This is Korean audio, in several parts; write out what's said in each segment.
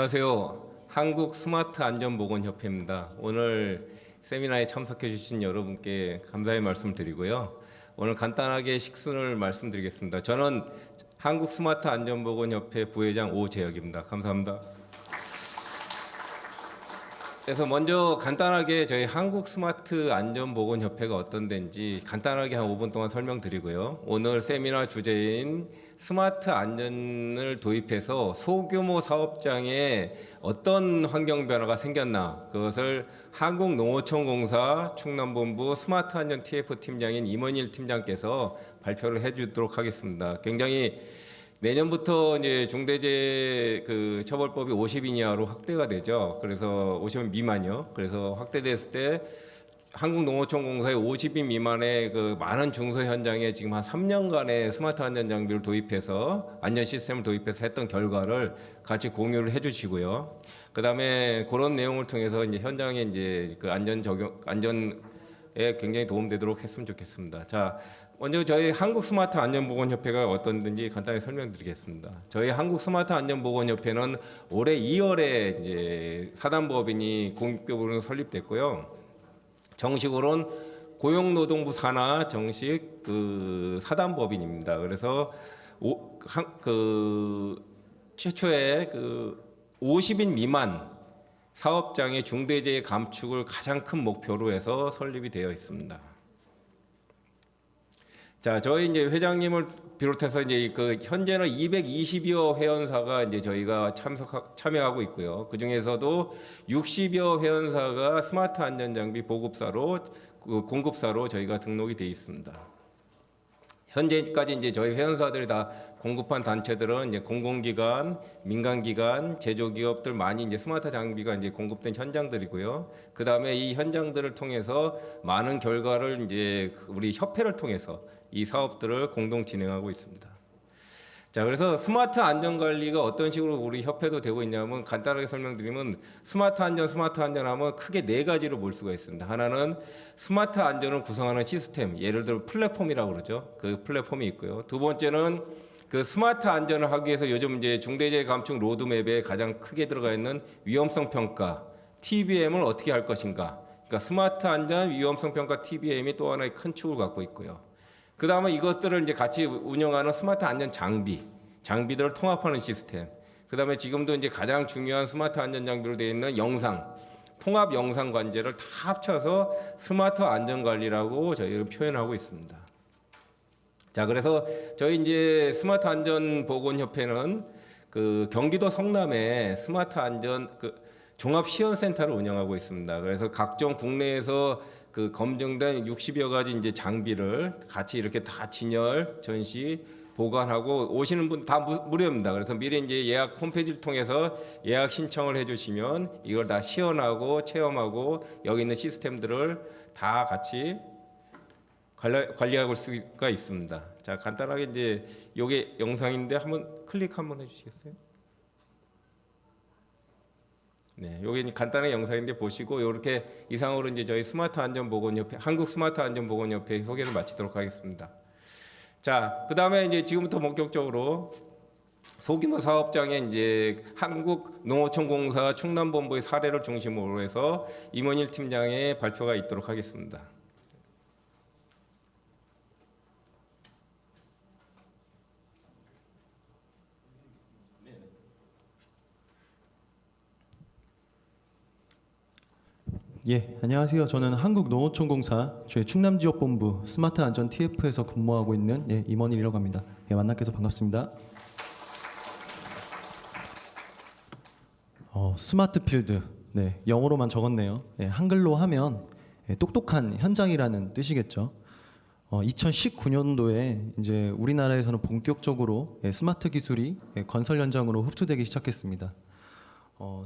안녕하세요. 한국 스마트 안전보건협회입니다. 오늘 세미나에 참석해 주신 여러분께 감사의 말씀 드리고요. 오늘 간단하게 식순을 말씀드리겠습니다. 저는 한국 스마트 안전보건협회 부회장 오재혁입니다. 감사합니다. 그래서 먼저 간단하게 저희 한국 스마트 안전보건협회가 어떤 데인지 간단하게 한 5분 동안 설명드리고요. 오늘 세미나 주제인 스마트 안전을 도입해서 소규모 사업장에 어떤 환경 변화가 생겼나, 그것을 한국농어촌공사 충남본부 스마트 안전 TF 팀장인 임원일 팀장께서 발표를 해주도록 하겠습니다. 굉장히 내년부터 이제 중대재해 처벌법이 50인 이하로 확대가 되죠. 그래서 50인 미만이요. 그래서 확대됐을 때 한국농어촌공사의 50인 미만의 많은 중소 현장에 지금 한 3년간의 스마트 안전 장비를 도입해서 안전 시스템을 도입해서 했던 결과를 같이 공유를 해주시고요. 그다음에 그런 내용을 통해서 이제 현장에 이제 안전에 굉장히 도움되도록 했으면 좋겠습니다. 자, 먼저 저희 한국 스마트 안전보건협회가 어떤 든지 간단히 설명드리겠습니다. 저희 한국 스마트 안전보건협회는 올해 2월에 이제 사단법인이 공식적으로 설립됐고요. 정식으로는 고용노동부 산하 정식 사단법인입니다. 그래서 최초에 50인 미만 사업장의 중대재해 감축을 가장 큰 목표로 해서 설립이 되어 있습니다. 자, 저희 이제 회장님을 비롯해서 이제 현재는 220여 회원사가 이제 저희가 참여하고 있고요. 그 중에서도 60여 회원사가 스마트 안전 장비 보급사로 공급사로 저희가 등록이 되어 있습니다. 현재까지 이제 저희 회원사들이 다 공급한 단체들은 이제 공공기관, 민간기관, 제조기업들 많이 이제 스마트 장비가 이제 공급된 현장들이고요. 그 다음에 이 현장들을 통해서 많은 결과를 이제 우리 협회를 통해서 이 사업들을 공동 진행하고 있습니다. 자, 그래서 스마트 안전 관리가 어떤 식으로 우리 협회도 되고 있냐면 간단하게 설명드리면 스마트 안전 하면 크게 네 가지로 볼 수가 있습니다. 하나는 스마트 안전을 구성하는 시스템, 예를 들어 플랫폼이라고 그러죠. 그 플랫폼이 있고요. 두 번째는 그 스마트 안전을 하기 위해서 요즘 이제 중대재해 감축 로드맵에 가장 크게 들어가 있는 위험성 평가, TBM을 어떻게 할 것인가. 그러니까 스마트 안전 위험성 평가 TBM이 또 하나의 큰 축을 갖고 있고요. 그 다음에 이것들을 이제 같이 운영하는 스마트 안전 장비들을 통합하는 시스템. 그 다음에 지금도 이제 가장 중요한 스마트 안전 장비로 되어 있는 통합 영상 관제를 다 합쳐서 스마트 안전 관리라고 저희가 표현하고 있습니다. 자, 그래서 저희 이제 스마트 안전 보건협회는 경기도 성남에 스마트 안전 종합 시연센터를 운영하고 있습니다. 그래서 각종 국내에서 검증된 60여 가지 이제 장비를 같이 이렇게 다 진열, 전시, 보관하고 오시는 분 다 무료입니다. 그래서 미리 이제 예약 홈페이지를 통해서 예약 신청을 해주시면 이걸 다 시연하고 체험하고 여기 있는 시스템들을 다 같이 관리할 수가 있습니다. 자, 간단하게 이제 요게 영상인데 클릭 한번 해주시겠어요? 네, 요게 간단한 영상인데 보시고 이렇게 이상으로 이제 저희 스마트 안전보건협회, 한국 스마트 안전보건협회 소개를 마치도록 하겠습니다. 자, 그 다음에 이제 지금부터 본격적으로 소규모 사업장에 이제 한국농어촌공사 충남본부의 사례를 중심으로 해서 임원일 팀장의 발표가 있도록 하겠습니다. 예, 안녕하세요. 저는 한국농어촌공사 저희 충남지역본부 스마트 안전 TF에서 근무하고 있는 임원일이라고 합니다. 만나게 해서 반갑습니다. 스마트 필드, 영어로만 적었네요. 한글로 하면 똑똑한 현장이라는 뜻이겠죠. 2019년도에 이제 우리나라에서는 본격적으로 스마트 기술이 건설 현장으로 흡수되기 시작했습니다.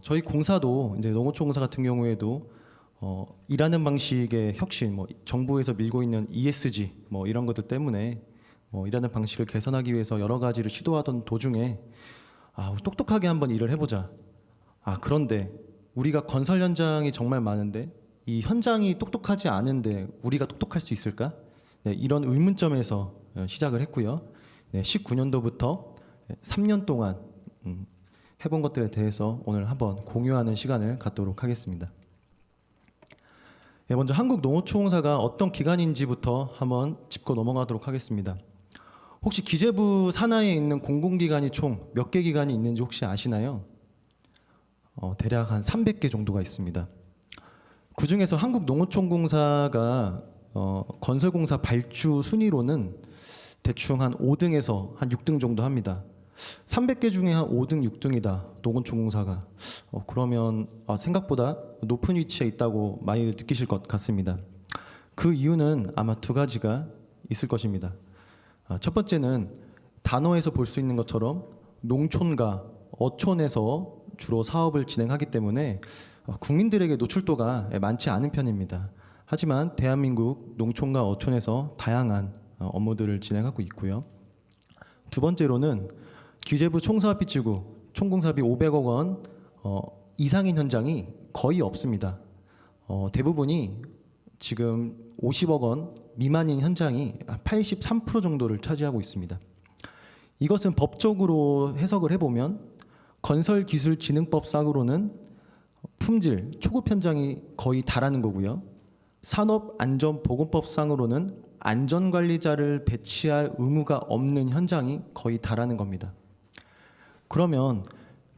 저희 공사도 이제 농어촌공사 같은 경우에도 일하는 방식의 혁신, 정부에서 밀고 있는 ESG 이런 것들 때문에 일하는 방식을 개선하기 위해서 여러 가지를 시도하던 도중에 똑똑하게 한번 일을 해보자. 그런데 우리가 건설 현장이 정말 많은데 이 현장이 똑똑하지 않은데 우리가 똑똑할 수 있을까? 이런 의문점에서 시작을 했고요. 19년도부터 3년 동안 해본 것들에 대해서 오늘 한번 공유하는 시간을 갖도록 하겠습니다. 먼저 한국농어초공사가 어떤 기관인지부터 한번 짚고 넘어가도록 하겠습니다. 혹시 기재부 산하에 있는 공공기관이 총 몇 개 기관이 있는지 혹시 아시나요? 대략 한 300개 정도가 있습니다. 그 중에서 한국농어촌공사가 건설공사 발주 순위로는 대충 한 5등에서 한 6등 정도 합니다. 300개 중에 한 5등, 6등이다. 농어촌공사가. 그러면 생각보다 높은 위치에 있다고 많이 느끼실 것 같습니다. 그 이유는 아마 두 가지가 있을 것입니다. 첫 번째는 단어에서 볼 수 있는 것처럼 농촌과 어촌에서 주로 사업을 진행하기 때문에 국민들에게 노출도가 많지 않은 편입니다. 하지만 대한민국 농촌과 어촌에서 다양한 업무들을 진행하고 있고요. 두 번째로는 기재부 총사업비치구 총공사비 500억 원 이상인 현장이 거의 없습니다. 대부분이 지금 50억 원 미만인 현장이 83% 정도를 차지하고 있습니다. 이것은 법적으로 해석을 해보면 건설기술진흥법상으로는 품질, 초급 현장이 거의 다라는 거고요. 산업안전보건법상으로는 안전관리자를 배치할 의무가 없는 현장이 거의 다라는 겁니다. 그러면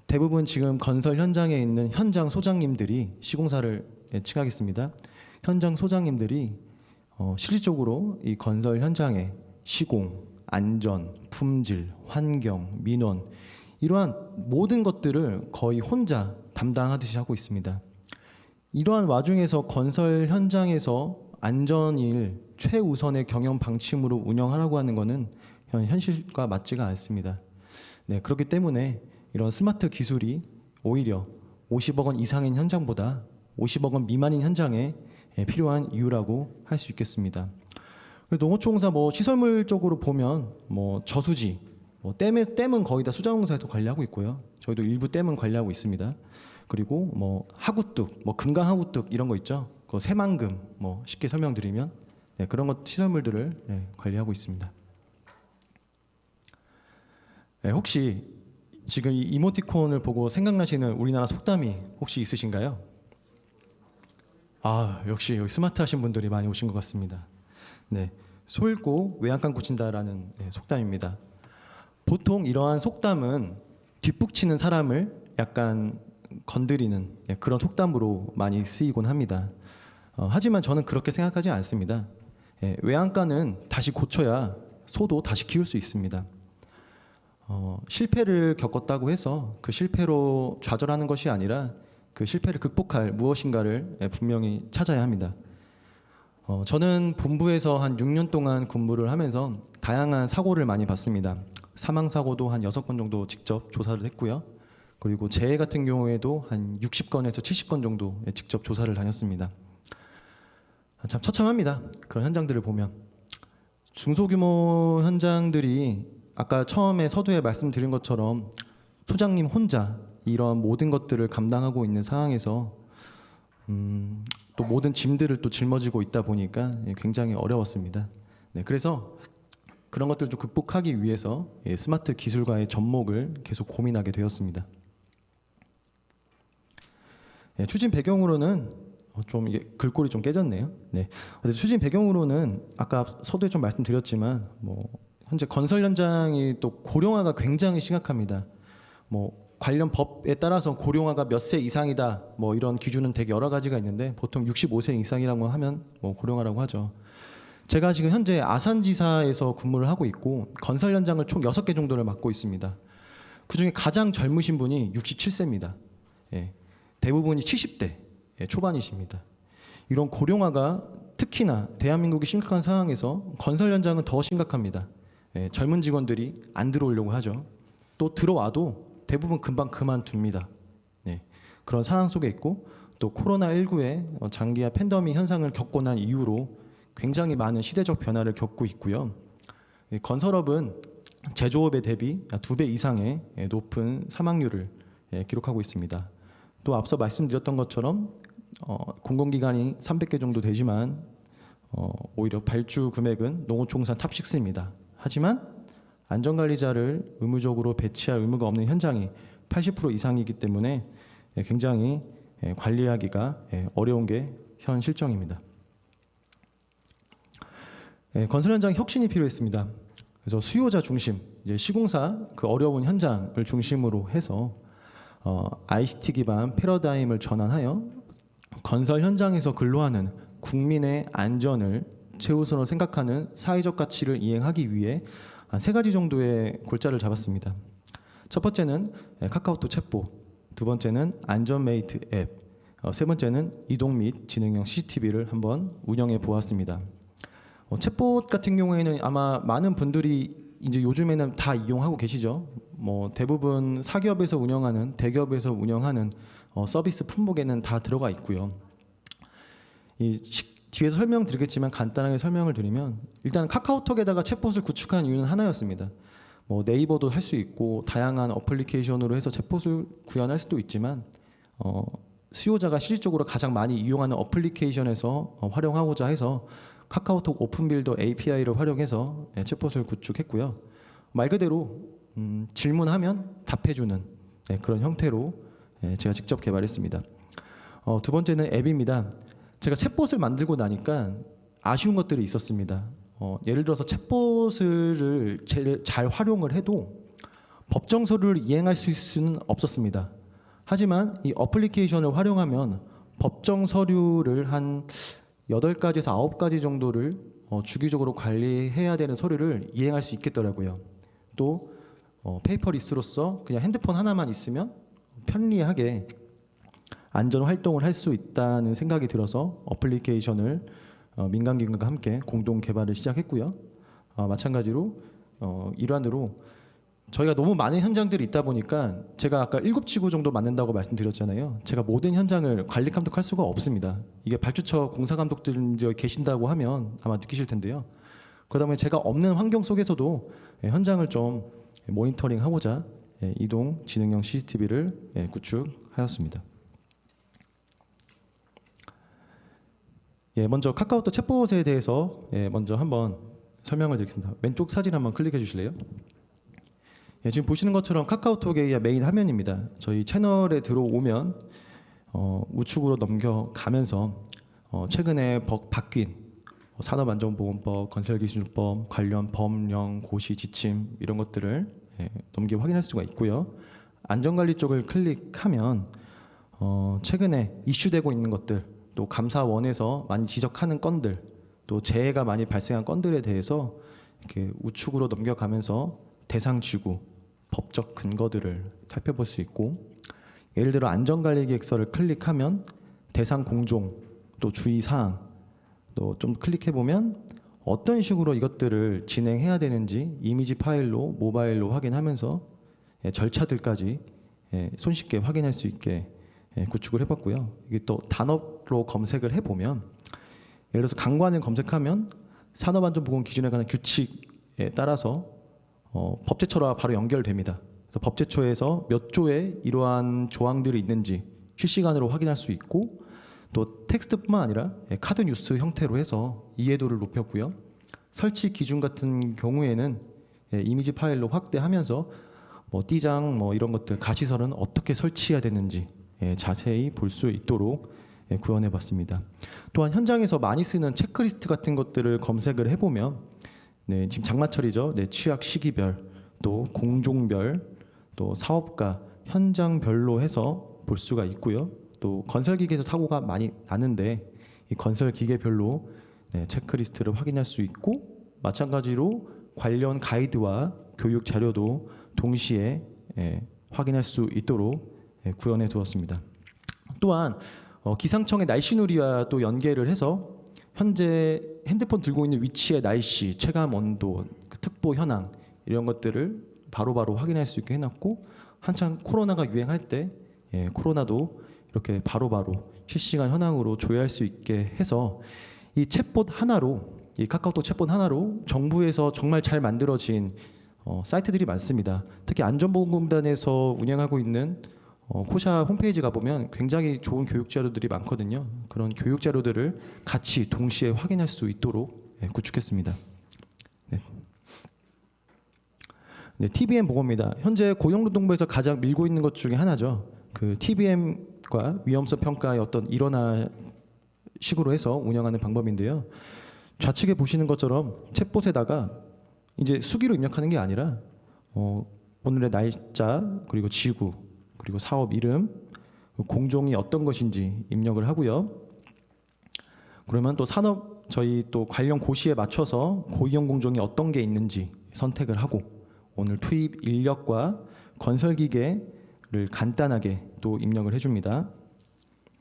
대부분 지금 건설 현장에 있는 현장 소장님들이 시공사를 칭하겠습니다. 현장 소장님들이 실질적으로 이 건설 현장의 시공, 안전, 품질, 환경, 민원 이러한 모든 것들을 거의 혼자 담당하듯이 하고 있습니다. 이러한 와중에서 건설 현장에서 안전일 최우선의 경영 방침으로 운영하라고 하는 것은 현실과 맞지가 않습니다. 네, 그렇기 때문에 이런 스마트 기술이 오히려 50억 원 이상인 현장보다 50억 원 미만인 현장에 필요한 이유라고 할 수 있겠습니다. 농어초공사 시설물 쪽으로 보면 저수지, 댐은 거의 다 수자공사에서 관리하고 있고요. 저희도 일부 댐은 관리하고 있습니다. 그리고 하구뚝, 금강 하구뚝 이런 거 있죠. 그 새만금 쉽게 설명드리면 그런 것 시설물들을 관리하고 있습니다. 혹시 지금 이 이모티콘을 보고 생각나시는 우리나라 속담이 혹시 있으신가요? 역시 여기 스마트하신 분들이 많이 오신 것 같습니다. 네, 소 읽고 외양간 고친다라는 속담입니다. 보통 이러한 속담은 뒷북치는 사람을 약간 건드리는 그런 속담으로 많이 쓰이곤 합니다. 하지만 저는 그렇게 생각하지 않습니다. 외양간은 다시 고쳐야 소도 다시 키울 수 있습니다. 실패를 겪었다고 해서 그 실패로 좌절하는 것이 아니라 그 실패를 극복할 무엇인가를 분명히 찾아야 합니다. 저는 본부에서 한 6년 동안 근무를 하면서 다양한 사고를 많이 봤습니다. 사망 사고도 한 6건 정도 직접 조사를 했고요. 그리고 재해 같은 경우에도 한 60건에서 70건 정도 직접 조사를 다녔습니다. 참 처참합니다. 그런 현장들을 보면. 중소규모 현장들이 아까 처음에 서두에 말씀드린 것처럼 소장님 혼자 이런 모든 것들을 감당하고 있는 상황에서 또 모든 짐들을 또 짊어지고 있다 보니까 굉장히 어려웠습니다. 네, 그래서 그런 것들을 좀 극복하기 위해서 스마트 기술과의 접목을 계속 고민하게 되었습니다. 추진 배경으로는 좀 이게 글꼴이 좀 깨졌네요. 네, 추진 배경으로는 아까 서두에 좀 말씀드렸지만 현재 건설 현장이 또 고령화가 굉장히 심각합니다. 관련 법에 따라서 고령화가 몇 세 이상이다 이런 기준은 되게 여러 가지가 있는데 보통 65세 이상이라고 하면 고령화라고 하죠. 제가 지금 현재 아산지사에서 근무를 하고 있고 건설 현장을 총 6개 정도를 맡고 있습니다. 그중에 가장 젊으신 분이 67세입니다. 대부분이 70대 초반이십니다. 이런 고령화가 특히나 대한민국이 심각한 상황에서 건설 현장은 더 심각합니다. 젊은 직원들이 안 들어오려고 하죠. 또 들어와도 대부분 금방 그만둡니다. 그런 상황 속에 있고 또 코로나19의 장기화 팬데믹 현상을 겪고 난 이후로 굉장히 많은 시대적 변화를 겪고 있고요. 건설업은 제조업에 대비 2배 이상의 높은 사망률을 기록하고 있습니다. 또 앞서 말씀드렸던 것처럼 공공기관이 300개 정도 되지만 오히려 발주 금액은 농어초공사 탑6입니다. 하지만 안전관리자를 의무적으로 배치할 의무가 없는 현장이 80% 이상이기 때문에 굉장히 관리하기가 어려운 게 현 실정입니다. 건설 현장 혁신이 필요했습니다. 그래서 수요자 중심, 이제 시공사 그 어려운 현장을 중심으로 해서 ICT 기반 패러다임을 전환하여 건설 현장에서 근로하는 국민의 안전을 최우선으로 생각하는 사회적 가치를 이행하기 위해 한 3가지 정도의 골자를 잡았습니다. 첫 번째는 카카오톡 챗봇, 두 번째는 안전메이트 앱, 세 번째는 이동 및 지능형 CCTV를 한번 운영해 보았습니다. 챗봇 같은 경우에는 아마 많은 분들이 이제 요즘에는 다 이용하고 계시죠. 뭐 대부분 사기업에서 운영하는, 대기업에서 운영하는 서비스 품목에는 다 들어가 있고요. 뒤에서 설명드리겠지만 간단하게 설명을 드리면, 일단 카카오톡에다가 챗봇을 구축한 이유는 하나였습니다. 뭐 네이버도 할 수 있고 다양한 어플리케이션으로 해서 챗봇을 구현할 수도 있지만 수요자가 실질적으로 가장 많이 이용하는 어플리케이션에서 활용하고자 해서 카카오톡 오픈빌더 API를 활용해서 챗봇을 구축했고요. 말 그대로 질문하면 답해주는 그런 형태로 제가 직접 개발했습니다. 두 번째는 앱입니다. 제가 챗봇을 만들고 나니까 아쉬운 것들이 있었습니다. 예를 들어서 챗봇을 잘 활용을 해도 법정 서류를 이행할 수는 없었습니다. 하지만 이 어플리케이션을 활용하면 법정 서류를 한 8가지에서 9가지 정도를 주기적으로 관리해야 되는 서류를 이행할 수 있겠더라고요. 또 페이퍼리스로서 그냥 핸드폰 하나만 있으면 편리하게 안전 활동을 할 수 있다는 생각이 들어서 어플리케이션을 민간기관과 함께 공동 개발을 시작했고요. 마찬가지로 일환으로 저희가 너무 많은 현장들이 있다 보니까 제가 아까 7지구 정도 만든다고 말씀드렸잖아요. 제가 모든 현장을 관리 감독할 수가 없습니다. 이게 발주처 공사 감독들이 계신다고 하면 아마 느끼실 텐데요. 그러다 보니 제가 없는 환경 속에서도 현장을 좀 모니터링하고자 이동 지능형 CCTV를 구축하였습니다. 먼저 카카오톡 챗봇에 대해서 먼저 한번 설명을 드리겠습니다. 왼쪽 사진 한번 클릭해 주실래요? 지금 보시는 것처럼 카카오톡의 메인 화면입니다. 저희 채널에 들어오면 우측으로 넘겨가면서 최근에 바뀐 산업안전보건법, 건설기준법, 관련 법령, 고시, 지침 이런 것들을 넘겨 확인할 수가 있고요. 안전관리 쪽을 클릭하면 최근에 이슈되고 있는 것들, 또 감사원에서 많이 지적하는 건들, 또 재해가 많이 발생한 건들에 대해서 이렇게 우측으로 넘겨가면서 대상 지구, 법적 근거들을 살펴볼 수 있고, 예를 들어 안전관리계획서를 클릭하면 대상 공종, 또 주의사항, 또 좀 클릭해 보면 어떤 식으로 이것들을 진행해야 되는지 이미지 파일로, 모바일로 확인하면서 절차들까지 손쉽게 확인할 수 있게 구축을 해봤고요. 이게 또 단어로 검색을 해보면, 예를 들어서 강관을 검색하면 산업안전보건 기준에 관한 규칙에 따라서 법제처와 바로 연결됩니다. 그래서 법제처에서 몇 조에 이러한 조항들이 있는지 실시간으로 확인할 수 있고, 또 텍스트뿐만 아니라 카드 뉴스 형태로 해서 이해도를 높였고요. 설치 기준 같은 경우에는 이미지 파일로 확대하면서 띠장 이런 것들, 가시설은 어떻게 설치해야 되는지 자세히 볼 수 있도록 구현해 봤습니다. 또한 현장에서 많이 쓰는 체크리스트 같은 것들을 검색을 해보면 지금 장마철이죠. 취약 시기별, 또 공종별, 또 사업가, 현장별로 해서 볼 수가 있고요. 또 건설기계에서 사고가 많이 나는데 이 건설기계별로 체크리스트를 확인할 수 있고, 마찬가지로 관련 가이드와 교육 자료도 동시에 확인할 수 있도록 구현해 두었습니다. 또한 기상청의 날씨누리와 또 연계를 해서 현재 핸드폰 들고 있는 위치의 날씨, 체감 온도, 특보 현황 이런 것들을 바로바로 확인할 수 있게 해놨고, 한창 코로나가 유행할 때 코로나도 이렇게 바로바로 실시간 현황으로 조회할 수 있게 해서 이 챗봇 하나로, 이 카카오톡 챗봇 하나로 정부에서 정말 잘 만들어진 사이트들이 많습니다. 특히 안전보건공단에서 운영하고 있는 코샤 홈페이지 가보면 굉장히 좋은 교육 자료들이 많거든요. 그런 교육 자료들을 같이 동시에 확인할 수 있도록 구축했습니다. 네, TBM 보고입니다. 현재 고용노동부에서 가장 밀고 있는 것 중에 하나죠. 그 TBM과 위험성 평가의 어떤 일원화 식으로 해서 운영하는 방법인데요. 좌측에 보시는 것처럼 챗봇에다가 이제 수기로 입력하는 게 아니라 오늘의 날짜, 그리고 지구, 그리고 사업 이름, 공종이 어떤 것인지 입력을 하고요. 그러면 또 산업 저희 또 관련 고시에 맞춰서 고위험 공종이 어떤 게 있는지 선택을 하고 오늘 투입 인력과 건설 기계를 간단하게 또 입력을 해줍니다.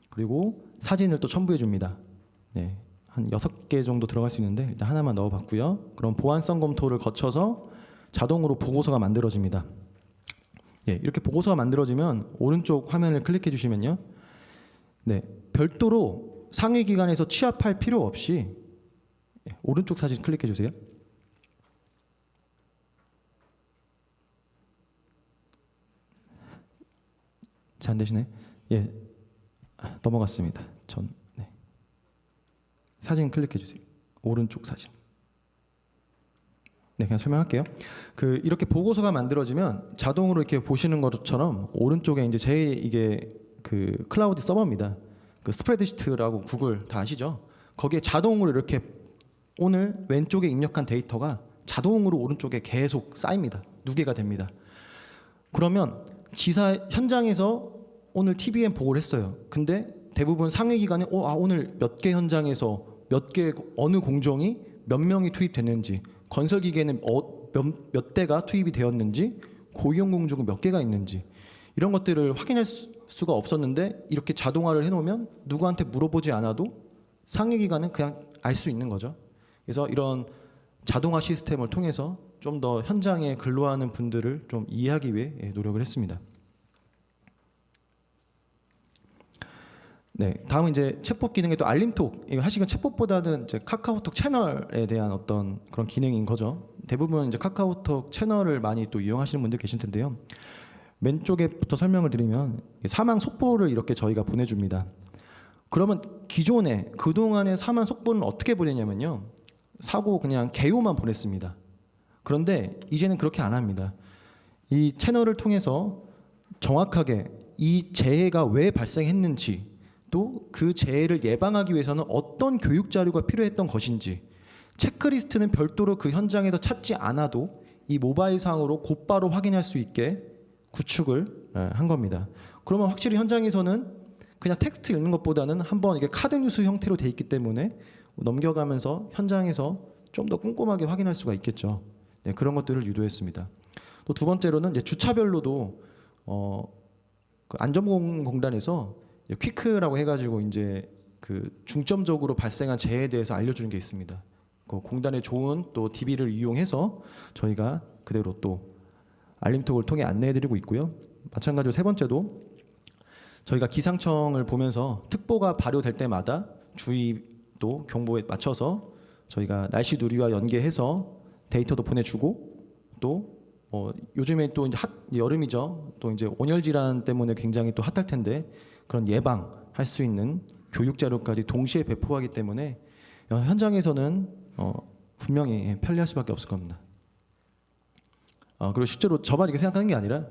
그리고 사진을 또 첨부해 줍니다. 네, 한 6개 정도 들어갈 수 있는데 일단 하나만 넣어봤고요. 그럼 보안성 검토를 거쳐서 자동으로 보고서가 만들어집니다. 예, 이렇게 보고서가 만들어지면 오른쪽 화면을 클릭해 주시면요. 네, 별도로 상위 기관에서 취합할 필요 없이 오른쪽 사진 클릭해 주세요. 잘 안 되시네. 예, 넘어갔습니다. 네. 사진 클릭해 주세요. 오른쪽 사진. 네, 그냥 설명할게요. 이렇게 보고서가 만들어지면 자동으로 이렇게 보시는 것처럼 오른쪽에 이제 이게 클라우드 서버입니다. 스프레드시트라고 구글 다 아시죠? 거기에 자동으로 이렇게 오늘 왼쪽에 입력한 데이터가 자동으로 오른쪽에 계속 쌓입니다. 누계가 됩니다. 그러면 지사 현장에서 오늘 TBM 보고를 했어요. 근데 대부분 상위 기관에 오늘 몇 개 현장에서 몇 개 어느 공종이 몇 명이 투입됐는지, 건설 기계는 몇 대가 투입이 되었는지, 고위험 공종은 몇 개가 있는지 이런 것들을 확인할 수가 없었는데 이렇게 자동화를 해놓으면 누구한테 물어보지 않아도 상위 기관은 그냥 알 수 있는 거죠. 그래서 이런 자동화 시스템을 통해서 좀 더 현장에 근로하는 분들을 좀 이해하기 위해 노력을 했습니다. 네, 다음은 이제 챗봇 기능에 또 알림톡. 이거 사실은 챗봇보다는 이제 카카오톡 채널에 대한 어떤 그런 기능인 거죠. 대부분 이제 카카오톡 채널을 많이 또 이용하시는 분들 계실 텐데요. 왼쪽에부터 설명을 드리면 사망 속보를 이렇게 저희가 보내줍니다. 그러면 기존에 그동안의 사망 속보는 어떻게 보내냐면요. 사고 그냥 개요만 보냈습니다. 그런데 이제는 그렇게 안 합니다. 이 채널을 통해서 정확하게 이 재해가 왜 발생했는지, 또 그 재해를 예방하기 위해서는 어떤 교육 자료가 필요했던 것인지, 체크리스트는 별도로 그 현장에서 찾지 않아도 이 모바일 상으로 곧바로 확인할 수 있게 구축을 한 겁니다. 그러면 확실히 현장에서는 그냥 텍스트 읽는 것보다는 한번 이게 카드 뉴스 형태로 돼 있기 때문에 넘겨가면서 현장에서 좀 더 꼼꼼하게 확인할 수가 있겠죠. 네, 그런 것들을 유도했습니다. 또 두 번째로는 이제 주차별로도 안전보건공단에서 퀵크라고 해가지고 이제 중점적으로 발생한 재해에 대해서 알려주는 게 있습니다. 공단의 좋은 또 DB를 이용해서 저희가 그대로 또 알림톡을 통해 안내해드리고 있고요. 마찬가지로 세 번째도 저희가 기상청을 보면서 특보가 발효될 때마다 주의 또 경보에 맞춰서 저희가 날씨 누리와 연계해서 데이터도 보내주고 또 요즘에 또 이제 여름이죠. 또 이제 온열 질환 때문에 굉장히 또 핫할 텐데 그런 예방할 수 있는 교육 자료까지 동시에 배포하기 때문에 현장에서는 분명히 편리할 수밖에 없을 겁니다. 그리고 실제로 저만 이렇게 생각하는 게 아니라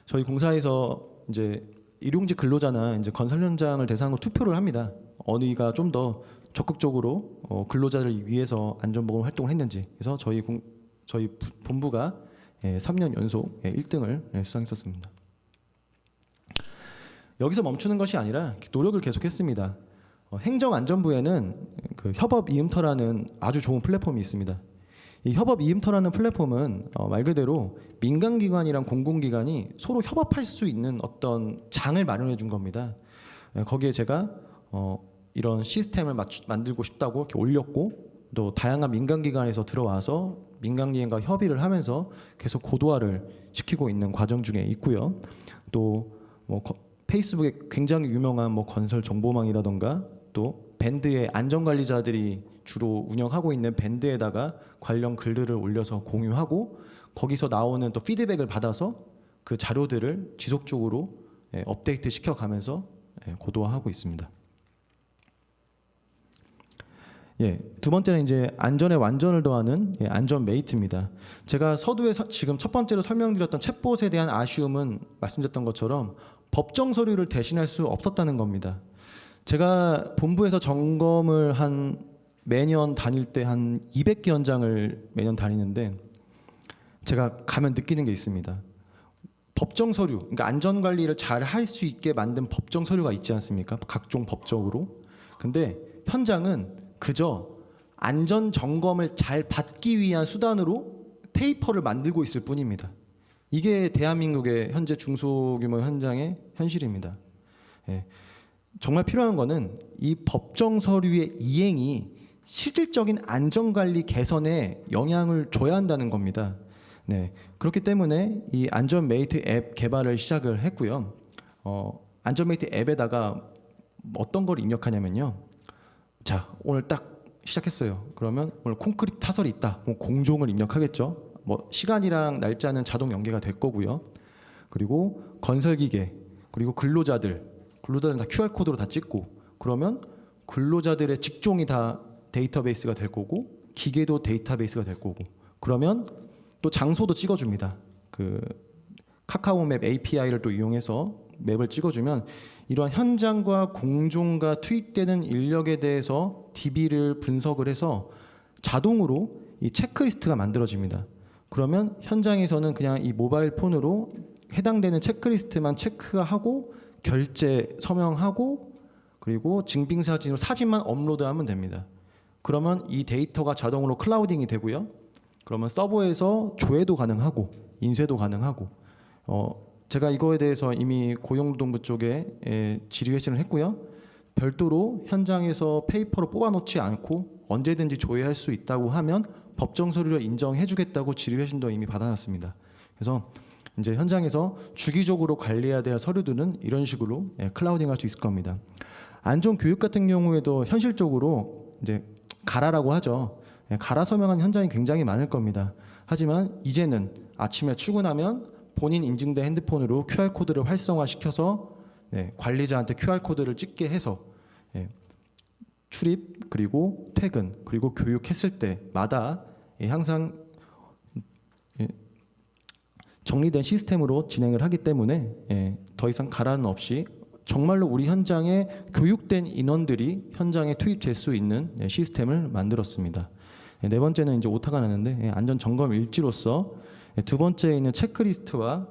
저희 공사에서 이제 일용직 근로자나 이제 건설 현장을 대상으로 투표를 합니다. 어디가 좀 더 적극적으로 근로자를 위해서 안전보건 활동을 했는지. 그래서 저희 본부가 3년 연속 1등을 수상했었습니다. 여기서 멈추는 것이 아니라 노력을 계속했습니다. 행정안전부에는 협업 이음터라는 아주 좋은 플랫폼이 있습니다. 이 협업 이음터라는 플랫폼은 말 그대로 민간기관이랑 공공기관이 서로 협업할 수 있는 어떤 장을 마련해 준 겁니다. 거기에 제가 이런 시스템을 만들고 싶다고 이렇게 올렸고 또 다양한 민간기관에서 들어와서 민간기관과 협의를 하면서 계속 고도화를 시키고 있는 과정 중에 있고요. 또 페이스북에 굉장히 유명한 건설 정보망이라던가 또 밴드의 안전관리자들이 주로 운영하고 있는 밴드에다가 관련 글들을 올려서 공유하고 거기서 나오는 또 피드백을 받아서 그 자료들을 지속적으로 업데이트 시켜가면서 고도화하고 있습니다. 예, 두 번째는 이제 안전에 완전을 더하는 안전 메이트입니다. 제가 서두에 지금 첫 번째로 설명드렸던 챗봇에 대한 아쉬움은 말씀드렸던 것처럼 법정 서류를 대신할 수 없었다는 겁니다. 제가 본부에서 점검을 매년 다닐 때 한 200개 현장을 매년 다니는데 제가 가면 느끼는 게 있습니다. 법정 서류, 그러니까 안전 관리를 잘 할 수 있게 만든 법정 서류가 있지 않습니까? 각종 법적으로. 근데 현장은 그저 안전 점검을 잘 받기 위한 수단으로 페이퍼를 만들고 있을 뿐입니다. 이게 대한민국의 현재 중소규모 현장의 현실입니다. 예. 정말 필요한 거는 이 법정 서류의 이행이 실질적인 안전관리 개선에 영향을 줘야 한다는 겁니다. 네, 그렇기 때문에 이 안전메이트 앱 개발을 시작을 했고요. 안전메이트 앱에다가 어떤 걸 입력하냐면요. 자, 오늘 딱 시작했어요. 그러면 오늘 콘크리트 타설이 있다. 그럼 공종을 입력하겠죠. 뭐 시간이랑 날짜는 자동 연계가 될 거고요. 그리고 건설기계, 그리고 근로자들은 다 QR 코드로 다 찍고, 그러면 근로자들의 직종이 다 데이터베이스가 될 거고, 기계도 데이터베이스가 될 거고, 그러면 또 장소도 찍어줍니다. 그 카카오맵 API를 또 이용해서 맵을 찍어주면 이러한 현장과 공종과 투입되는 인력에 대해서 DB를 분석을 해서 자동으로 이 체크리스트가 만들어집니다. 그러면 현장에서는 그냥 이 모바일 폰으로 해당되는 체크리스트만 체크하고 결제 서명하고 그리고 증빙사진으로 사진만 업로드하면 됩니다. 그러면 이 데이터가 자동으로 클라우딩이 되고요. 그러면 서버에서 조회도 가능하고 인쇄도 가능하고 제가 이거에 대해서 이미 고용노동부 쪽에 질의 회신을 했고요. 별도로 현장에서 페이퍼로 뽑아놓지 않고 언제든지 조회할 수 있다고 하면 법정 서류를 인정해주겠다고 질의 회신도 이미 받아놨습니다. 그래서 이제 현장에서 주기적으로 관리해야 될 서류들은 이런 식으로 클라우딩할 수 있을 겁니다. 안전 교육 같은 경우에도 현실적으로 이제 가라라고 하죠. 가라 서명한 현장이 굉장히 많을 겁니다. 하지만 이제는 아침에 출근하면 본인 인증된 핸드폰으로 QR코드를 활성화시켜서 관리자한테 QR코드를 찍게 해서 출입 그리고 퇴근 그리고 교육했을 때마다 항상 정리된 시스템으로 진행을 하기 때문에 더 이상 가라는 없이 정말로 우리 현장에 교육된 인원들이 현장에 투입될 수 있는 시스템을 만들었습니다. 네 번째는 이제 오타가 나는데 안전 점검 일지로서 두 번째에 있는 체크리스트와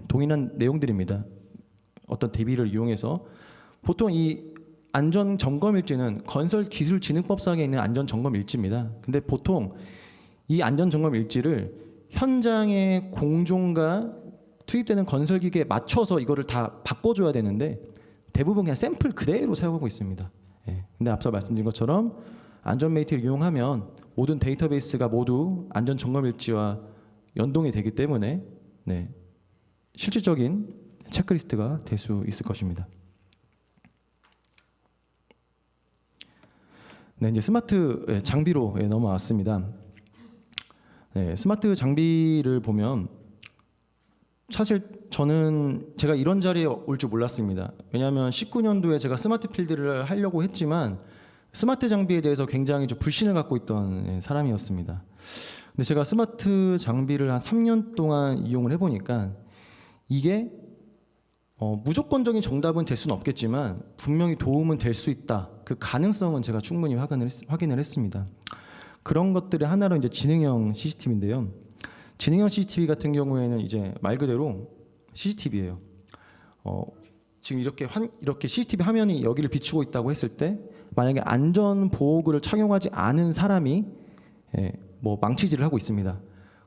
동일한 내용들입니다. 어떤 대비를 이용해서 보통 이 안전 점검 일지는 건설기술진흥법상에 있는 안전 점검 일지입니다. 근데 보통 이 안전 점검 일지를 현장의 공종과 투입되는 건설기계에 맞춰서 이거를 다 바꿔줘야 되는데 대부분 그냥 샘플 그대로 사용하고 있습니다. 근데 앞서 말씀드린 것처럼 안전메이트를 이용하면 모든 데이터베이스가 모두 안전 점검 일지와 연동이 되기 때문에 실질적인 체크리스트가 될 수 있을 것입니다. 이제 스마트 장비로 넘어왔습니다. 스마트 장비를 보면 사실 제가 이런 자리에 올 줄 몰랐습니다. 왜냐하면 19년도에 제가 스마트 필드를 하려고 했지만 스마트 장비에 대해서 굉장히 좀 불신을 갖고 있던 사람이었습니다. 근데 제가 스마트 장비를 한 3년 동안 이용을 해보니까 이게 무조건적인 정답은 될 수는 없겠지만 분명히 도움은 될 수 있다. 그 가능성은 제가 충분히 확인을 했습니다. 그런 것들의 하나로 이제 지능형 CCTV인데요. 지능형 CCTV 같은 경우에는 이제 말 그대로 CCTV예요. 지금 이렇게 CCTV 화면이 여기를 비추고 있다고 했을 때 만약에 안전 보호구를 착용하지 않은 사람이 뭐 망치질을 하고 있습니다.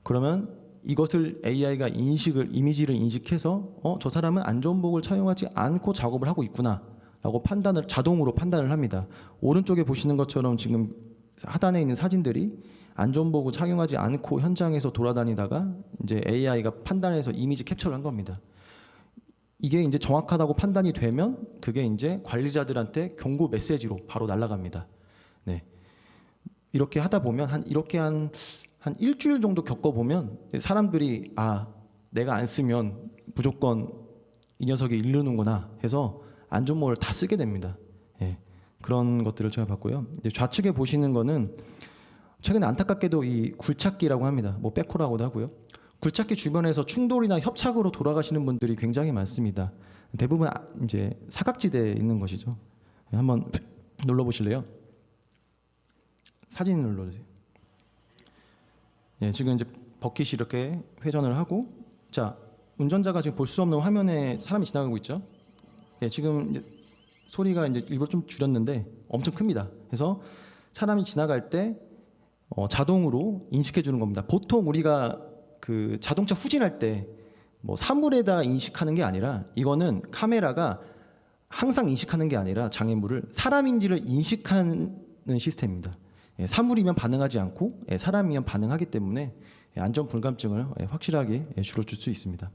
그러면 이것을 AI가 이미지를 인식해서 저 사람은 안전복을 착용하지 않고 작업을 하고 있구나라고 자동으로 판단을 합니다. 오른쪽에 보시는 것처럼 지금 하단에 있는 사진들이 안전복을 착용하지 않고 현장에서 돌아다니다가 이제 AI가 판단해서 이미지 캡처를 한 겁니다. 이게 이제 정확하다고 판단이 되면 그게 이제 관리자들한테 경고 메시지로 바로 날아갑니다. 이렇게 하다 보면 한 일주일 정도 겪어보면 사람들이 내가 안 쓰면 무조건 이 녀석이 잃는구나 해서 안전모를 다 쓰게 됩니다. 그런 것들을 제가 봤고요. 이제 좌측에 보시는 거는 최근에 안타깝게도 이 굴착기라고 합니다. 뭐 백호라고도 하고요. 굴착기 주변에서 충돌이나 협착으로 돌아가시는 분들이 굉장히 많습니다. 대부분 이제 사각지대에 있는 것이죠. 한번 눌러 보실래요? 사진 눌러주세요. 예, 지금 이제 버킷이 이렇게 회전을 하고, 자, 운전자가 지금 볼 수 없는 화면에 사람이 지나가고 있죠. 예, 지금 이제 소리가 이제 일부러 좀 줄였는데 엄청 큽니다. 그래서 사람이 지나갈 때 자동으로 인식해 주는 겁니다. 보통 우리가 그 자동차 후진할 때 뭐 사물에다 인식하는 게 아니라, 이거는 카메라가 항상 인식하는 게 아니라 장애물을 사람인지를 인식하는 시스템입니다. 예, 사물이면 반응하지 않고 사람이면 반응하기 때문에 안전 불감증을 확실하게 줄여줄 수 있습니다.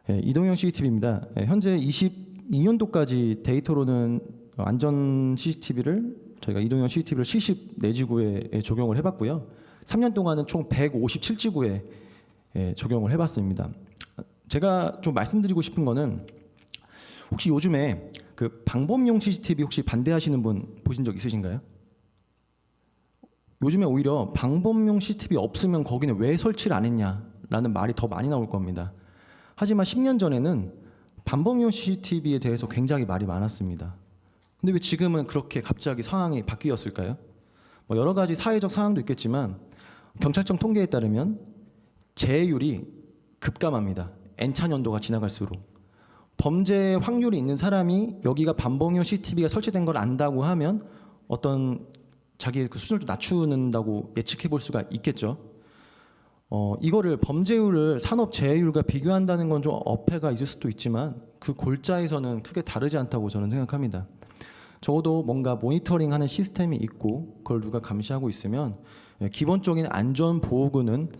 이동형 CCTV입니다. 현재 22년도까지 데이터로는 안전 CCTV를 저희가 이동형 CCTV를 74지구에 적용을 해봤고요. 3년 동안은 총 157지구에 적용을 해봤습니다. 제가 좀 말씀드리고 싶은 거는, 혹시 요즘에 그 방범용 CCTV 혹시 반대하시는 분 보신 적 있으신가요? 요즘에 오히려 방범용 CCTV 없으면 거기는 왜 설치를 안 했냐라는 말이 더 많이 나올 겁니다. 하지만 10년 전에는 방범용 CCTV에 대해서 굉장히 말이 많았습니다. 근데 왜 지금은 그렇게 갑자기 상황이 바뀌었을까요? 뭐 여러 가지 사회적 상황도 있겠지만, 경찰청 통계에 따르면 재해율이 급감합니다. N차 년도가 지나갈수록. 범죄 확률이 있는 사람이 여기가 방범용 CCTV가 설치된 걸 안다고 하면 어떤 자기의 그 수준을 좀 낮추는다고 예측해 볼 수가 있겠죠. 이거를 범죄율을 산업 재해율과 비교한다는 건 좀 어폐가 있을 수도 있지만 그 골자에서는 크게 다르지 않다고 저는 생각합니다. 적어도 뭔가 모니터링하는 시스템이 있고 그걸 누가 감시하고 있으면 기본적인 안전보호구는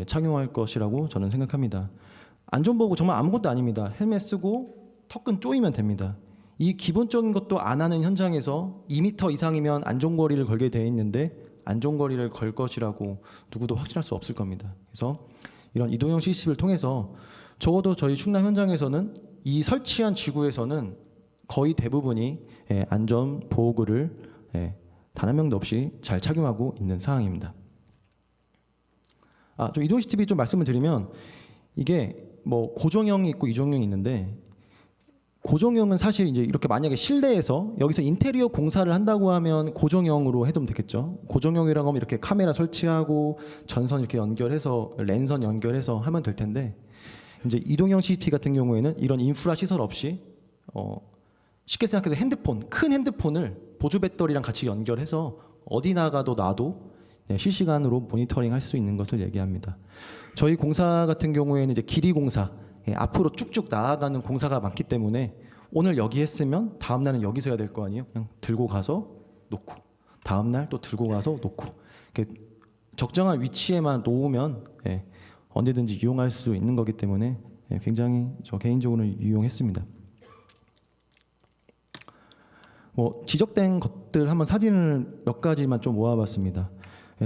착용할 것이라고 저는 생각합니다. 안전보호구 정말 아무것도 아닙니다. 헬멧 쓰고 턱끈 조이면 됩니다. 이 기본적인 것도 안 하는 현장에서 2m 이상이면 안전거리를 걸게 돼 있는데 안전거리를 걸 것이라고 누구도 확신할 수 없을 겁니다. 그래서 이런 이동형 CCTV를 통해서 적어도 저희 충남 현장에서는 이 설치한 지구에서는 거의 대부분이 안전보호구를 단 한 명도 없이 잘 착용하고 있는 상황입니다. 좀 이동형 CCTV 좀 말씀을 드리면, 이게 뭐 고정형이 있고 이종형이 있는데, 고정형은 사실 이제 이렇게 만약에 실내에서 여기서 인테리어 공사를 한다고 하면 고정형으로 해두면 되겠죠. 고정형이라고 하면 이렇게 카메라 설치하고 전선 이렇게 연결해서 랜선 연결해서 하면 될 텐데, 이제 이동형 CCTV 같은 경우에는 이런 인프라 시설 없이 쉽게 생각해서 핸드폰, 큰 핸드폰을 보조 배터리랑 같이 연결해서 어디 나가도 놔도 실시간으로 모니터링 할 수 있는 것을 얘기합니다. 저희 공사 같은 경우에는 이제 길이 공사, 앞으로 쭉쭉 나아가는 공사가 많기 때문에 오늘 여기 했으면 다음 날은 여기서 해야 될 거 아니에요. 그냥 들고 가서 놓고 다음 날 또 들고 가서 놓고, 적정한 위치에만 놓으면 언제든지 이용할 수 있는 거기 때문에 굉장히 저 개인적으로는 유용했습니다. 뭐 지적된 것들 한번 사진을 몇 가지만 좀 모아봤습니다.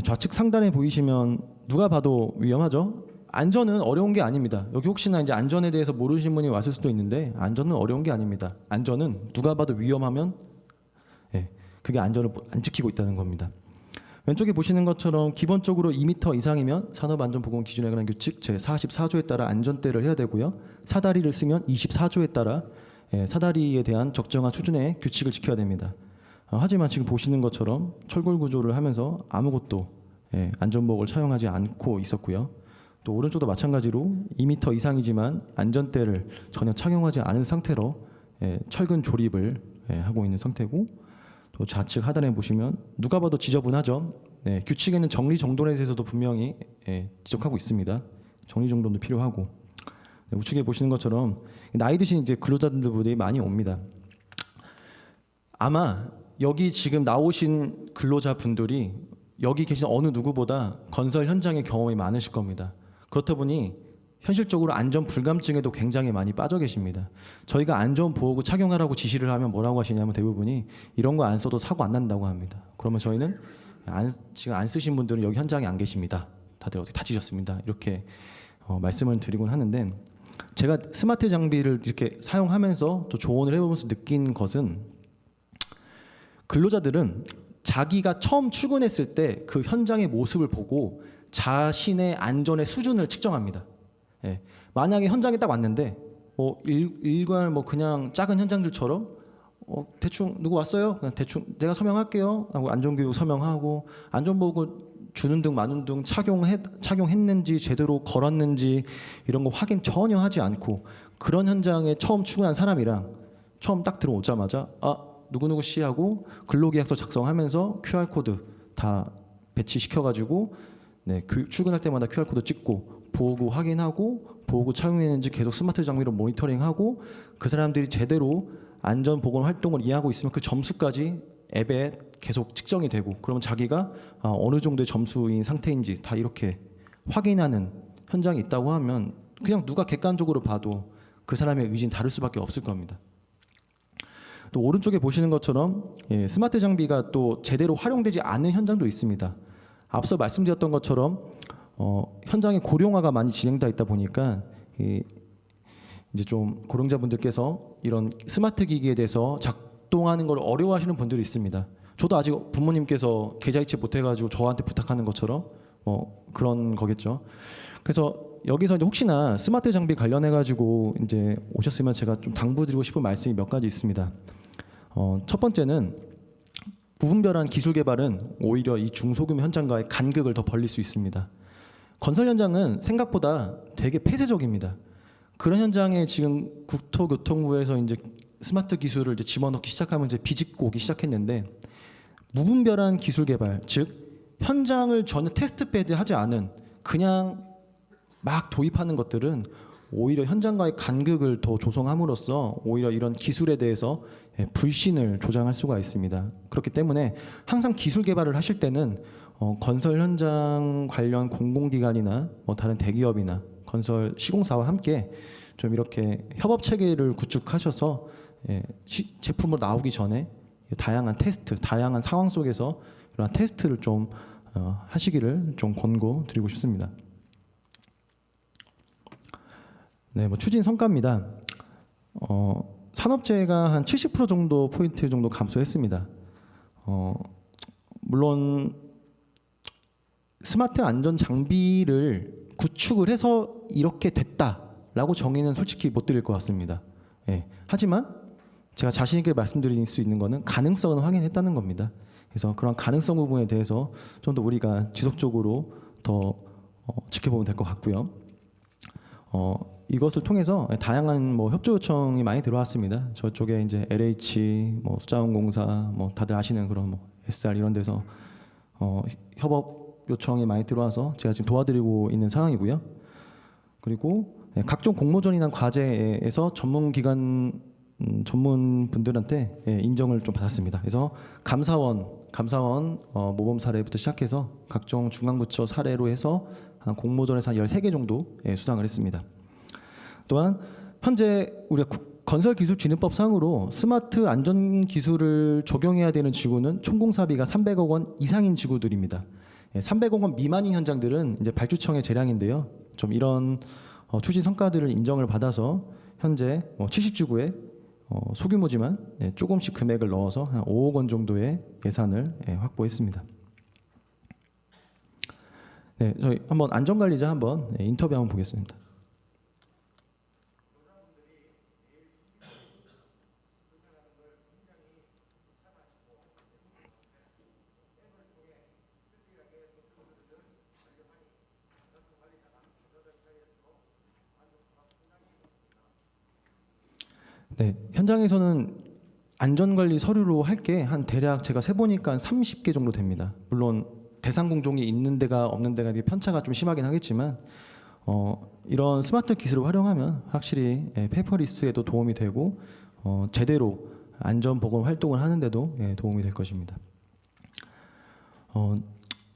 좌측 상단에 보이시면 누가 봐도 위험하죠. 안전은 어려운 게 아닙니다. 여기 혹시나 이제 안전에 대해서 모르시는 분이 왔을 수도 있는데, 안전은 어려운 게 아닙니다. 안전은 누가 봐도 위험하면 그게 안전을 안 지키고 있다는 겁니다. 왼쪽에 보시는 것처럼 기본적으로 2m 이상이면 산업안전보건 기준에 관한 규칙 제44조에 따라 안전대를 해야 되고요. 사다리를 쓰면 24조에 따라 사다리에 대한 적정한 수준의 규칙을 지켜야 됩니다. 하지만 지금 보시는 것처럼 철골 구조를 하면서 아무것도 안전복을 착용하지 않고 있었고요. 또 오른쪽도 마찬가지로 2m 이상이지만 안전대를 전혀 착용하지 않은 상태로 철근 조립을 하고 있는 상태고, 또 좌측 하단에 보시면 누가 봐도 지저분하죠. 규칙에는 정리정돈에 대해서도 분명히 지적하고 있습니다. 정리정돈도 필요하고, 우측에 보시는 것처럼 나이 드신 이제 근로자분들이 많이 옵니다. 아마 여기 지금 나오신 근로자분들이 여기 계신 어느 누구보다 건설 현장의 경험이 많으실 겁니다. 그렇다 보니 현실적으로 안전 불감증에도 굉장히 많이 빠져 계십니다. 저희가 안전보호구 착용하라고 지시를 하면 뭐라고 하시냐면 대부분이 이런 거 안 써도 사고 안 난다고 합니다. 그러면 저희는 지금 안 쓰신 분들은 여기 현장에 안 계십니다. 다들 어떻게 다치셨습니다. 이렇게 말씀을 드리곤 하는데, 제가 스마트 장비를 이렇게 사용하면서 또 조언을 해보면서 느낀 것은 근로자들은 자기가 처음 출근했을 때 그 현장의 모습을 보고 자신의 안전의 수준을 측정합니다. 예. 만약에 현장에 딱 왔는데 일괄 그냥 작은 현장들처럼 대충 누구 왔어요? 그냥 대충 내가 서명할게요 하고 안전교육 서명하고 안전보고 주는 등 마는 등 착용했는지 제대로 걸었는지 이런 거 확인 전혀 하지 않고 그런 현장에 처음 출근한 사람이랑 처음 딱 들어오자마자 누구누구 씨 하고 근로계약서 작성하면서 QR코드 다 배치시켜가지고 출근할 때마다 QR코드 찍고 보고 확인하고 보고 착용했는지 계속 스마트 장비로 모니터링하고 그 사람들이 제대로 안전보건 활동을 이해하고 있으면 그 점수까지 앱에 계속 측정이 되고 그러면 자기가 어느 정도의 점수인 상태인지 다 이렇게 확인하는 현장이 있다고 하면 그냥 누가 객관적으로 봐도 그 사람의 의지는 다를 수밖에 없을 겁니다. 또 오른쪽에 보시는 것처럼 스마트 장비가 또 제대로 활용되지 않은 현장도 있습니다. 앞서 말씀드렸던 것처럼 현장의 고령화가 많이 진행되어 있다 보니까 이제 좀 고령자분들께서 이런 스마트 기기에 대해서 작동하는 걸 어려워하시는 분들이 있습니다. 저도 아직 부모님께서 계좌이체 못해가지고 저한테 부탁하는 것처럼 그런 거겠죠. 그래서 여기서 이제 혹시나 스마트 장비 관련해가지고 이제 오셨으면 제가 좀 당부드리고 싶은 말씀이 몇 가지 있습니다. 첫 번째는 무분별한 기술 개발은 오히려 이 중소규모 현장과의 간극을 더 벌릴 수 있습니다. 건설 현장은 생각보다 되게 폐쇄적입니다. 그런 현장에 지금 국토교통부에서 이제 스마트 기술을 이제 집어넣기 시작하면서 비집고 오기 시작했는데 무분별한 기술 개발, 즉 현장을 전혀 테스트베드 하지 않은 그냥 막 도입하는 것들은 오히려 현장과의 간극을 더 조성함으로써 오히려 이런 기술에 대해서 불신을 조장할 수가 있습니다. 그렇기 때문에 항상 기술 개발을 하실 때는 건설 현장 관련 공공기관이나 다른 대기업이나 건설 시공사와 함께 좀 이렇게 협업 체계를 구축하셔서 제품으로 나오기 전에 다양한 테스트, 다양한 상황 속에서 이런 테스트를 좀 하시기를 좀 권고드리고 싶습니다. 추진 성과입니다. 산업재해가 한 70% 정도 포인트 정도 감소했습니다. 물론 스마트 안전 장비를 구축을 해서 이렇게 됐다라고 정의는 솔직히 못 드릴 것 같습니다. 하지만 제가 자신 있게 말씀드릴 수 있는 거는 가능성은 확인했다는 겁니다. 그래서 그런 가능성 부분에 대해서 좀 더 우리가 지속적으로 더 지켜보면 될 것 같고요. 이것을 통해서 다양한 협조 요청이 많이 들어왔습니다. 저쪽에 이제 LH, 수자원공사, 다들 아시는 그런 SR 이런 데서 협업 요청이 많이 들어와서 제가 지금 도와드리고 있는 상황이고요. 그리고 각종 공모전이나 과제에서 전문기관 전문 분들한테 인정을 좀 받았습니다. 그래서 감사원 모범 사례부터 시작해서 각종 중앙부처 사례로 해서 한 공모전에서 한 13개 정도 수상을 했습니다. 또한 현재 우리가 건설기술진흥법상으로 스마트 안전기술을 적용해야 되는 지구는 총공사비가 300억 원 이상인 지구들입니다. 300억 원 미만인 현장들은 이제 발주청의 재량인데요. 좀 이런 추진 성과들을 인정을 받아서 현재 70지구에 소규모지만 조금씩 금액을 넣어서 한 5억 원 정도의 예산을 확보했습니다. 저희 한번 안전관리자 한번 인터뷰 한번 보겠습니다. 현장에서는 안전관리 서류로 할 게 한 대략 제가 세보니까 한 30개 정도 됩니다. 물론 대상 공종이 있는 데가 없는 데가 편차가 좀 심하긴 하겠지만 이런 스마트 기술을 활용하면 확실히 페이퍼리스에도 도움이 되고 제대로 안전보건 활동을 하는데도 도움이 될 것입니다.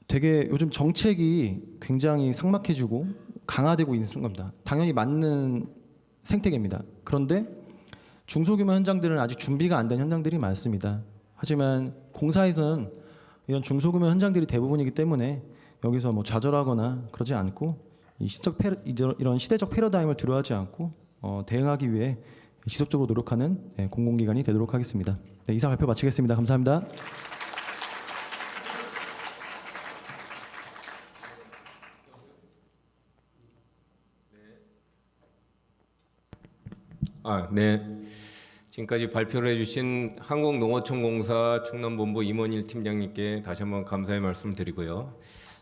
되게 요즘 정책이 굉장히 삭막해지고 강화되고 있는 겁니다. 당연히 맞는 생태계입니다. 그런데 중소규모 현장들은 아직 준비가 안 된 현장들이 많습니다. 하지만 공사에서는 이런 중소규모 현장들이 대부분이기 때문에 여기서 좌절하거나 그러지 않고 이런 시대적 패러다임을 두려워하지 않고 대응하기 위해 지속적으로 노력하는 공공기관이 되도록 하겠습니다. 네, 이상 발표 마치겠습니다. 감사합니다. 네. 지금까지 발표를 해주신 한국농어촌공사 충남본부 임원일 팀장님께 다시 한번 감사의 말씀을 드리고요.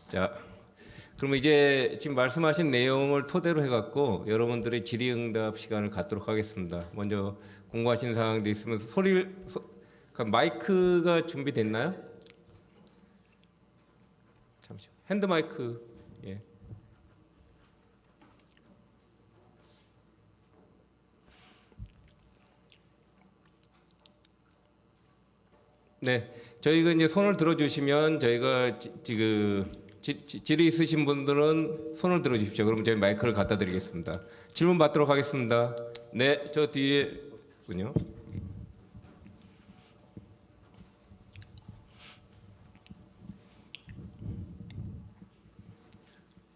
자, 그러면 이제 지금 말씀하신 내용을 토대로 해갖고 여러분들의 질의응답 시간을 갖도록 하겠습니다. 먼저 궁금하신 사항도 있으면 마이크가 준비됐나요? 잠시 핸드 마이크. 예. 네, 저희가 이제 손을 들어주시면 저희가 질의 있으신 분들은 손을 들어주십시오. 그럼 저희 마이크를 갖다 드리겠습니다. 질문 받도록 하겠습니다. 네, 저 뒤에군요.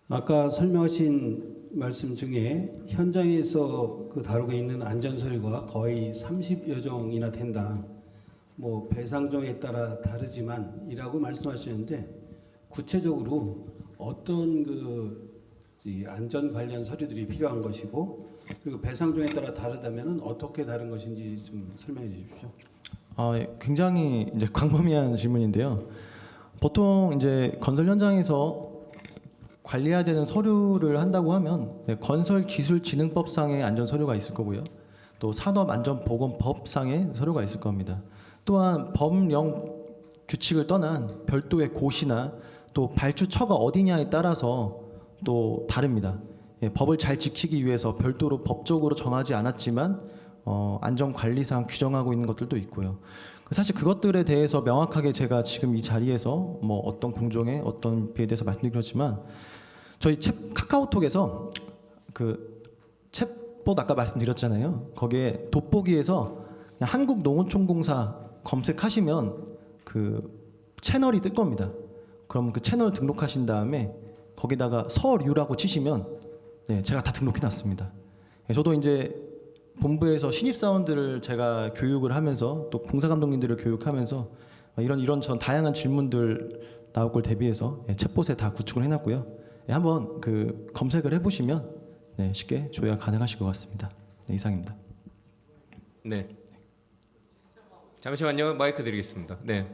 아까 설명하신 말씀 중에 현장에서 다루고 있는 안전 서류가 거의 30여 종이나 된다. 뭐 배상종에 따라 다르지만 이라고 말씀하시는데 구체적으로 어떤 이 안전 관련 서류들이 필요한 것이고 그리고 배상종에 따라 다르다면은 어떻게 다른 것인지 좀 설명해 주십시오. 굉장히 이제 광범위한 질문인데요. 보통 이제 건설 현장에서 관리해야 되는 서류를 한다고 하면 건설기술진흥법상의 안전 서류가 있을 거고요. 또 산업안전보건법상의 서류가 있을 겁니다. 또한 법령 규칙을 떠난 별도의 고시나 또 발주처가 어디냐에 따라서 또 다릅니다. 법을 잘 지키기 위해서 별도로 법적으로 정하지 않았지만 안전관리상 규정하고 있는 것들도 있고요. 사실 그것들에 대해서 명확하게 제가 지금 이 자리에서 뭐 어떤 공정에 어떤 비에 대해서 말씀드렸지만 저희 카카오톡에서 그 챗봇 아까 말씀드렸잖아요. 거기에 돋보기에서 그냥 한국농어촌공사 검색하시면 그 채널이 뜰 겁니다. 그럼 그 채널 등록하신 다음에 거기다가 서류라고 치시면 제가 다 등록해 놨습니다. 저도 이제 본부에서 신입사원들을 제가 교육을 하면서 또 공사 감독님들을 교육하면서 이런 전 다양한 질문들 나올 걸 대비해서 챗봇에 다 구축을 해놨고요. 한번 그 검색을 해보시면 쉽게 조회가 가능하실 것 같습니다. 이상입니다. 네. 잠시만요. 마이크 드리겠습니다. 네.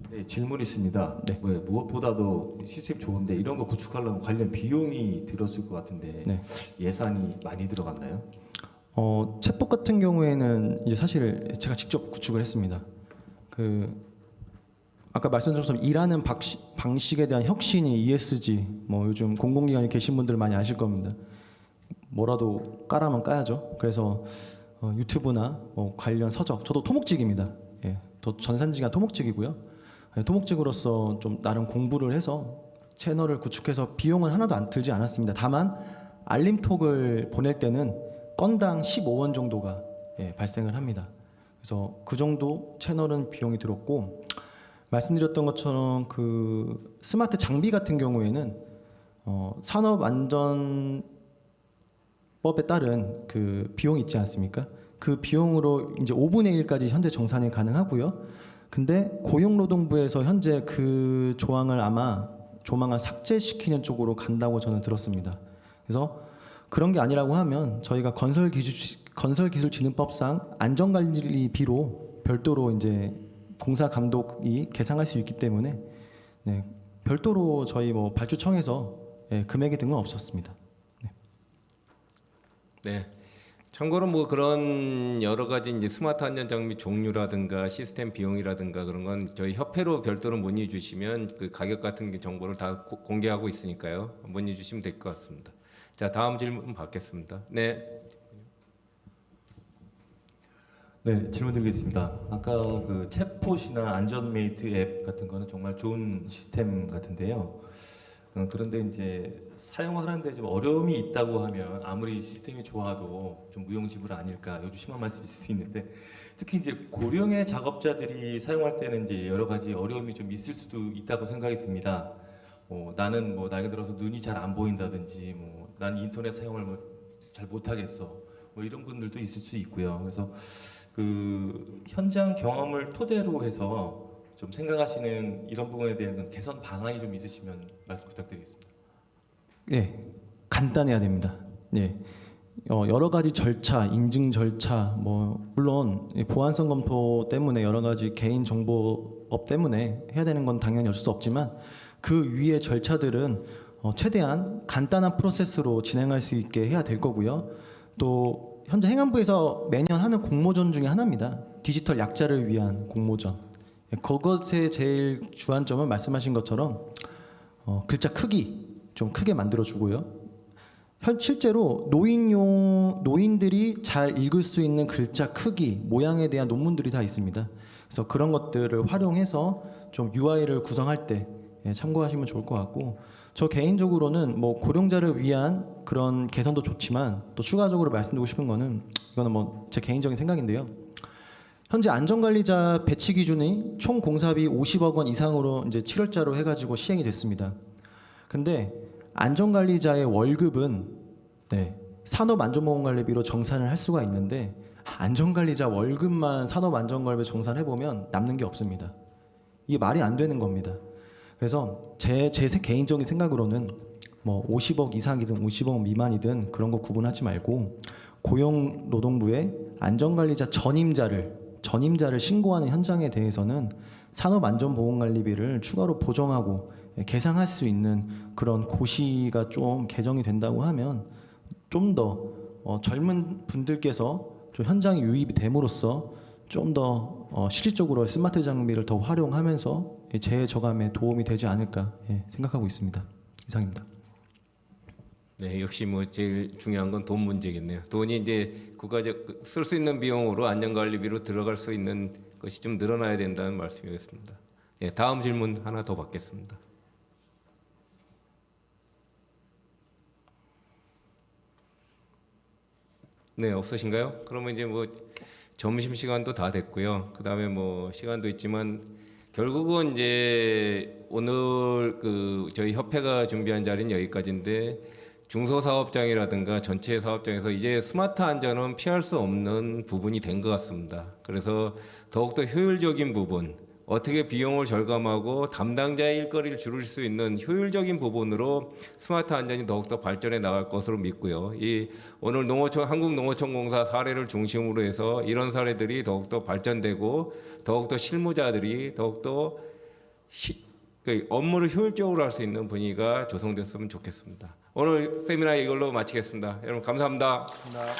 네, 질문 있습니다. 네. 무엇보다도 시스템 좋은데 이런 거 구축하려면 관련 비용이 들었을 것 같은데 네. 예산이 많이 들어갔나요? 챗봇 같은 경우에는 이제 사실 제가 직접 구축을 했습니다. 아까 말씀드린 것처럼 일하는 방식에 대한 혁신이 ESG, 뭐 요즘 공공기관에 계신 분들 많이 아실 겁니다. 뭐라도 까라면 까야죠. 그래서 유튜브나 뭐 관련 서적, 저도 토목직입니다. 전산지가 토목직이고요. 토목직으로서 좀 나름 공부를 해서 채널을 구축해서 비용은 하나도 안 들지 않았습니다. 다만 알림톡을 보낼 때는 건당 15원 정도가 발생을 합니다. 그래서 그 정도 채널은 비용이 들었고 말씀드렸던 것처럼 그 스마트 장비 같은 경우에는 산업안전법에 따른 그 비용이 있지 않습니까? 그 비용으로 이제 5분의 1까지 현재 정산이 가능하고요. 근데 고용노동부에서 현재 그 조항을 아마 조만간 삭제시키는 쪽으로 간다고 저는 들었습니다. 그래서 그런 게 아니라고 하면 저희가 건설기술진흥법상 안전관리비로 별도로 이제 공사 감독이 계상할 수 있기 때문에 별도로 저희 뭐 발주청에서 금액이 든 건 없었습니다. 네. 참고로 뭐 그런 여러 가지 이제 스마트 안전 장비 종류라든가 시스템 비용이라든가 그런 건 저희 협회로 별도로 문의 주시면 그 가격 같은 정보를 다 공개하고 있으니까요. 문의 주시면 될 것 같습니다. 자, 다음 질문 받겠습니다. 네. 네, 질문 드리겠습니다. 아까 그 챗봇이나 안전메이트 앱 같은 거는 정말 좋은 시스템 같은데요. 그런데 이제 사용하는데 좀 어려움이 있다고 하면 아무리 시스템이 좋아도 좀 무용지물 아닐까, 요즘 심한 말씀일 수 있는데 특히 이제 고령의 작업자들이 사용할 때는 이제 여러 가지 어려움이 좀 있을 수도 있다고 생각이 듭니다. 나는 뭐 나이 들어서 눈이 잘 안 보인다든지 난 인터넷 사용을 잘 못하겠어 이런 분들도 있을 수 있고요. 그래서 그 현장 경험을 토대로 해서 좀 생각하시는 이런 부분에 대한 개선 방안이 좀 있으시면 말씀 부탁드리겠습니다. 예, 간단해야 됩니다. 예, 여러 가지 절차, 인증 절차, 물론 보안성 검토 때문에 여러 가지 개인정보법 때문에 해야 되는 건 당연히 어쩔 수 없지만 그 위의 절차들은 최대한 간단한 프로세스로 진행할 수 있게 해야 될 거고요. 또 현재 행안부에서 매년 하는 공모전 중에 하나입니다. 디지털 약자를 위한 공모전. 그것의 제일 주안점은 말씀하신 것처럼 글자 크기 좀 크게 만들어 주고요. 실제로 노인들이 잘 읽을 수 있는 글자 크기, 모양에 대한 논문들이 다 있습니다. 그래서 그런 것들을 활용해서 좀 UI를 구성할 때 참고하시면 좋을 것 같고, 저 개인적으로는 고령자를 위한 그런 개선도 좋지만 또 추가적으로 말씀드리고 싶은 거는 이거는 제 개인적인 생각인데요. 현재 안전관리자 배치 기준이 총 공사비 50억 원 이상으로 이제 7월자로 해가지고 시행이 됐습니다. 근데 안전관리자의 월급은 산업안전보건관리비로 정산을 할 수가 있는데 안전관리자 월급만 산업안전관리비로 정산해 보면 남는 게 없습니다. 이게 말이 안 되는 겁니다. 그래서 제 개인적인 생각으로는 50억 이상이든 50억 미만이든 그런 거 구분하지 말고 고용노동부에 안전관리자 전임자를 신고하는 현장에 대해서는 산업안전보건관리비를 추가로 보정하고 계상할 수 있는 그런 고시가 좀 개정이 된다고 하면 좀 더 젊은 분들께서 좀 현장에 유입이 됨으로써 좀 더 실질적으로 스마트 장비를 더 활용하면서 재해 저감에 도움이 되지 않을까 생각하고 있습니다. 이상입니다. 네, 역시 제일 중요한 건 돈 문제겠네요. 돈이 이제 국가적 쓸 수 있는 비용으로 안전관리비로 들어갈 수 있는 것이 좀 늘어나야 된다는 말씀이었습니다. 예, 다음 질문 하나 더 받겠습니다. 네, 없으신가요? 그러면 이제 점심 시간도 다 됐고요. 그다음에 시간도 있지만 결국은 이제 오늘 저희 협회가 준비한 자리는 여기까지인데 중소사업장이라든가 전체 사업장에서 이제 스마트 안전은 피할 수 없는 부분이 된 것 같습니다. 그래서 더욱더 효율적인 부분, 어떻게 비용을 절감하고 담당자의 일거리를 줄일 수 있는 효율적인 부분으로 스마트 안전이 더욱더 발전해 나갈 것으로 믿고요. 오늘 한국농어촌공사 사례를 중심으로 해서 이런 사례들이 더욱더 발전되고 더욱더 실무자들이 더욱더 업무를 효율적으로 할 수 있는 분위기가 조성됐으면 좋겠습니다. 오늘 세미나 이걸로 마치겠습니다. 여러분 감사합니다. 감사합니다.